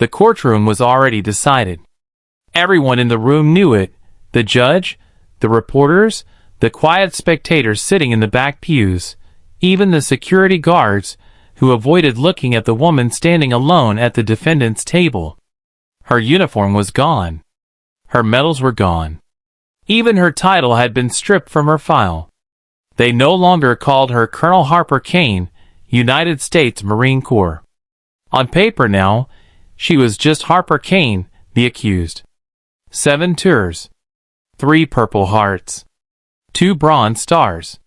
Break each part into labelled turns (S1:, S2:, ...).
S1: The courtroom was already decided. Everyone in the room knew it, the judge, the reporters, the quiet spectators sitting in the back pews, even the security guards, who avoided looking at the woman standing alone at the defendant's table. Her uniform was gone. Her medals were gone. Even her title had been stripped from her file. They no longer called her Colonel Harper Kane, United States Marine Corps. On paper now, she was just Harper Kane, the accused. 7 tours. 3 Purple Hearts. 2 Bronze Stars.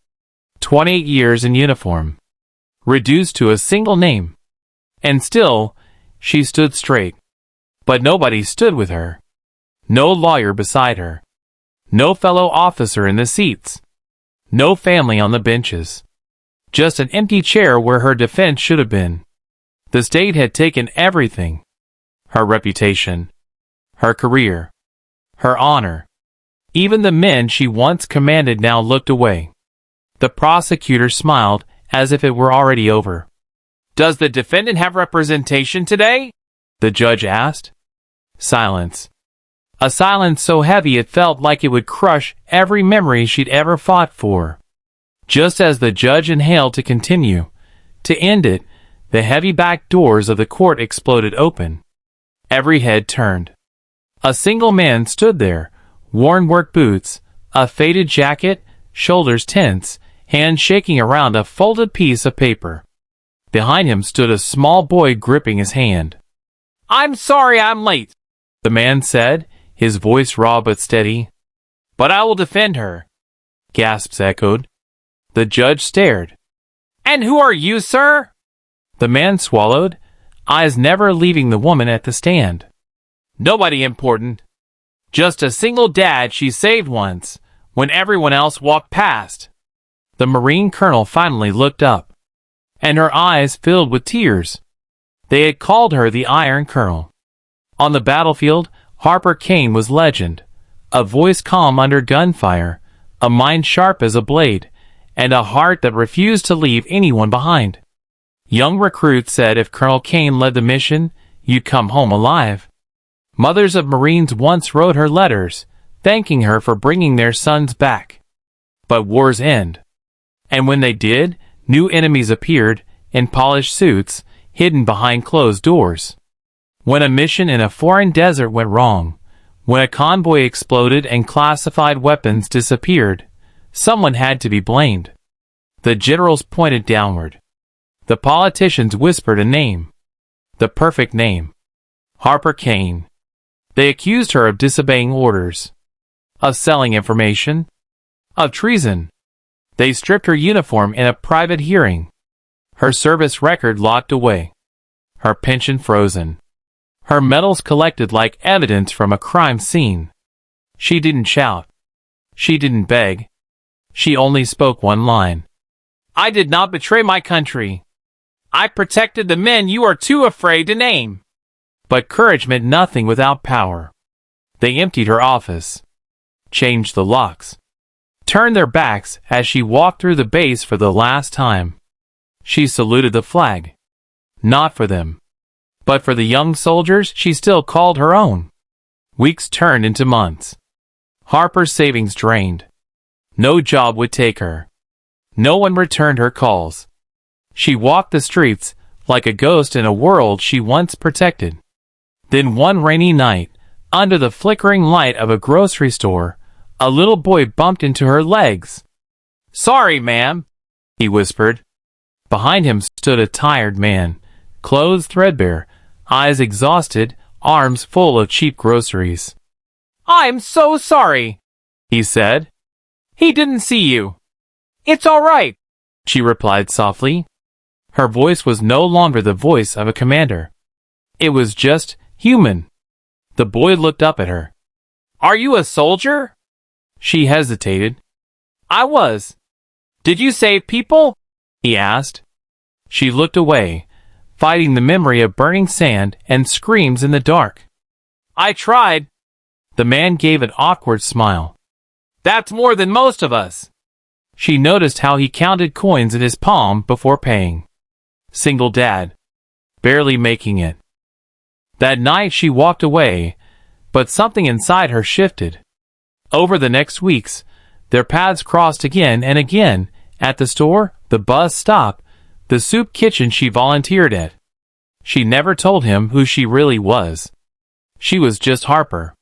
S1: 28 years in uniform. Reduced to a single name. And still, she stood straight. But nobody stood with her. No lawyer beside her. No fellow officer in the seats. No family on the benches. Just an empty chair where her defense should have been. The state had taken everything. Her reputation. Her career. Her honor. Even the men she once commanded now looked away. The prosecutor smiled, as if it were already over. "Does the defendant have representation today?" the judge asked. Silence. A silence so heavy it felt like it would crush every memory she'd ever fought for. Just as the judge inhaled to continue, to end it, the heavy back doors of the court exploded open. Every head turned. A single man stood there, worn work boots, a faded jacket, shoulders tense, hands shaking around a folded piece of paper. Behind him stood a small boy gripping his hand. "I'm sorry I'm late," the man said, his voice raw but steady. "But I will defend her." Gasps echoed. The judge stared. "And who are you, sir?" The man swallowed, eyes never leaving the woman at the stand. "Nobody important. Just a single dad she saved once, when everyone else walked past." The Marine colonel finally looked up, and her eyes filled with tears. They had called her the Iron Colonel. On the battlefield, Harper Kane was legend, a voice calm under gunfire, a mind sharp as a blade, and a heart that refused to leave anyone behind. Young recruits said if Colonel Kane led the mission, you'd come home alive. Mothers of Marines once wrote her letters, thanking her for bringing their sons back. But wars end. And when they did, new enemies appeared, in polished suits, hidden behind closed doors. When a mission in a foreign desert went wrong, when a convoy exploded and classified weapons disappeared, someone had to be blamed. The generals pointed downward. The politicians whispered a name. The perfect name. Harper Kane. They accused her of disobeying orders, of selling information, of treason. They stripped her uniform in a private hearing. Her service record locked away. Her pension frozen. Her medals collected like evidence from a crime scene. She didn't shout. She didn't beg. She only spoke one line. "I did not betray my country. I protected the men you are too afraid to name." But courage meant nothing without power. They emptied her office, changed the locks, turned their backs as she walked through the base for the last time. She saluted the flag. Not for them, but for the young soldiers she still called her own. Weeks turned into months. Harper's savings drained. No job would take her. No one returned her calls. She walked the streets like a ghost in a world she once protected. Then one rainy night, under the flickering light of a grocery store, a little boy bumped into her legs. "Sorry, ma'am," he whispered. Behind him stood a tired man, clothes threadbare, eyes exhausted, arms full of cheap groceries. "I'm so sorry," he said. "He didn't see you." "It's all right," she replied softly. Her voice was no longer the voice of a commander. It was just human. The boy looked up at her. "Are you a soldier?" She hesitated. "I was." "Did you save people?" he asked. She looked away, fighting the memory of burning sand and screams in the dark. "I tried." The man gave an awkward smile. "That's more than most of us." She noticed how he counted coins in his palm before paying. Single dad. Barely making it. That night she walked away, but something inside her shifted. Over the next weeks, their paths crossed again and again, at the store, the bus stop, the soup kitchen she volunteered at. She never told him who she really was. She was just Harper.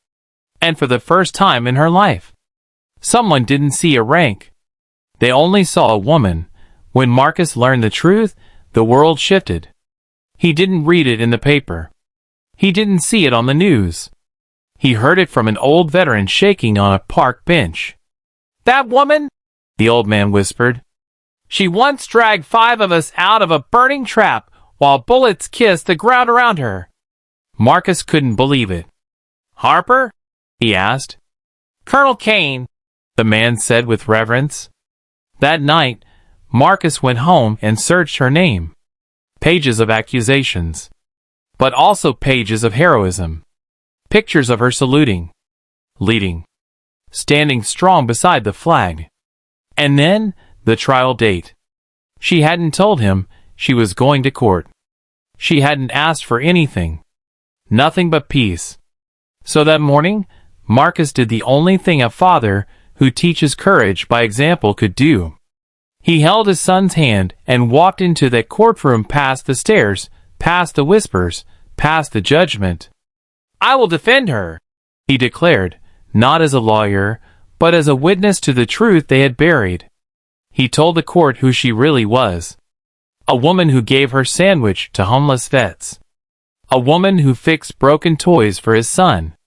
S1: And for the first time in her life, someone didn't see a rank. They only saw a woman. When Marcus learned the truth, the world shifted. He didn't read it in the paper. He didn't see it on the news. He heard it from an old veteran shaking on a park bench. "That woman," the old man whispered. "She once dragged 5 of us out of a burning trap while bullets kissed the ground around her." Marcus couldn't believe it. "Harper?" he asked. "Colonel Kane," the man said with reverence. That night, Marcus went home and searched her name. Pages of accusations, but also pages of heroism. Pictures of her saluting, leading, standing strong beside the flag. And then, the trial date. She hadn't told him she was going to court. She hadn't asked for anything. Nothing but peace. So that morning, Marcus did the only thing a father who teaches courage by example could do. He held his son's hand and walked into that courtroom, past the stares, past the whispers, past the judgment. "I will defend her," he declared, not as a lawyer, but as a witness to the truth they had buried. He told the court who she really was. A woman who gave her sandwich to homeless vets. A woman who fixed broken toys for his son.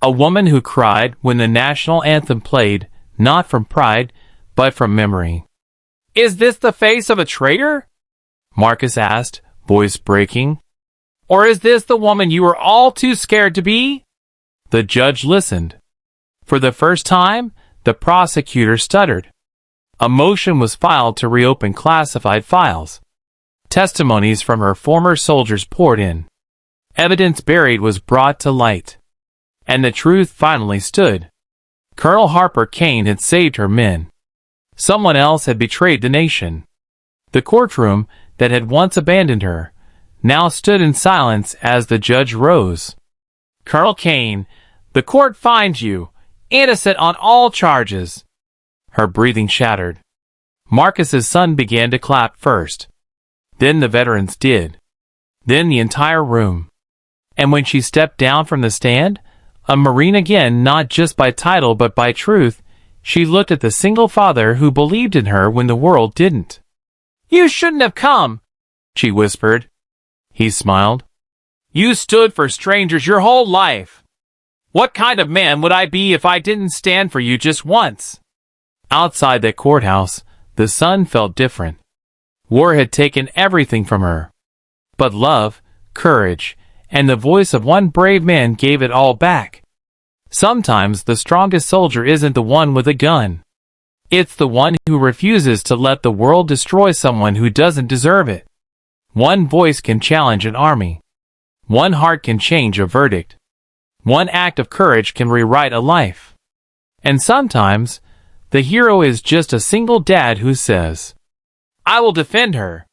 S1: A woman who cried when the national anthem played, not from pride, but from memory. "Is this the face of a traitor?" Marcus asked, voice breaking. "Or is this the woman you were all too scared to be?" The judge listened. For the first time, the prosecutor stuttered. A motion was filed to reopen classified files. Testimonies from her former soldiers poured in. Evidence buried was brought to light. And the truth finally stood. Colonel Harper Kane had saved her men. Someone else had betrayed the nation. The courtroom, that had once abandoned her, now stood in silence as the judge rose. "Colonel Kane, the court finds you innocent on all charges." Her breathing shattered. Marcus's son began to clap first. Then the veterans did. Then the entire room. And when she stepped down from the stand, a Marine again, not just by title but by truth, she looked at the single father who believed in her when the world didn't. "You shouldn't have come," she whispered. He smiled. "You stood for strangers your whole life. What kind of man would I be if I didn't stand for you just once?" Outside that courthouse, the sun felt different. War had taken everything from her. But love, courage, and the voice of one brave man gave it all back. Sometimes the strongest soldier isn't the one with a gun. It's the one who refuses to let the world destroy someone who doesn't deserve it. One voice can challenge an army. One heart can change a verdict. One act of courage can rewrite a life. And sometimes, the hero is just a single dad who says, "I will defend her."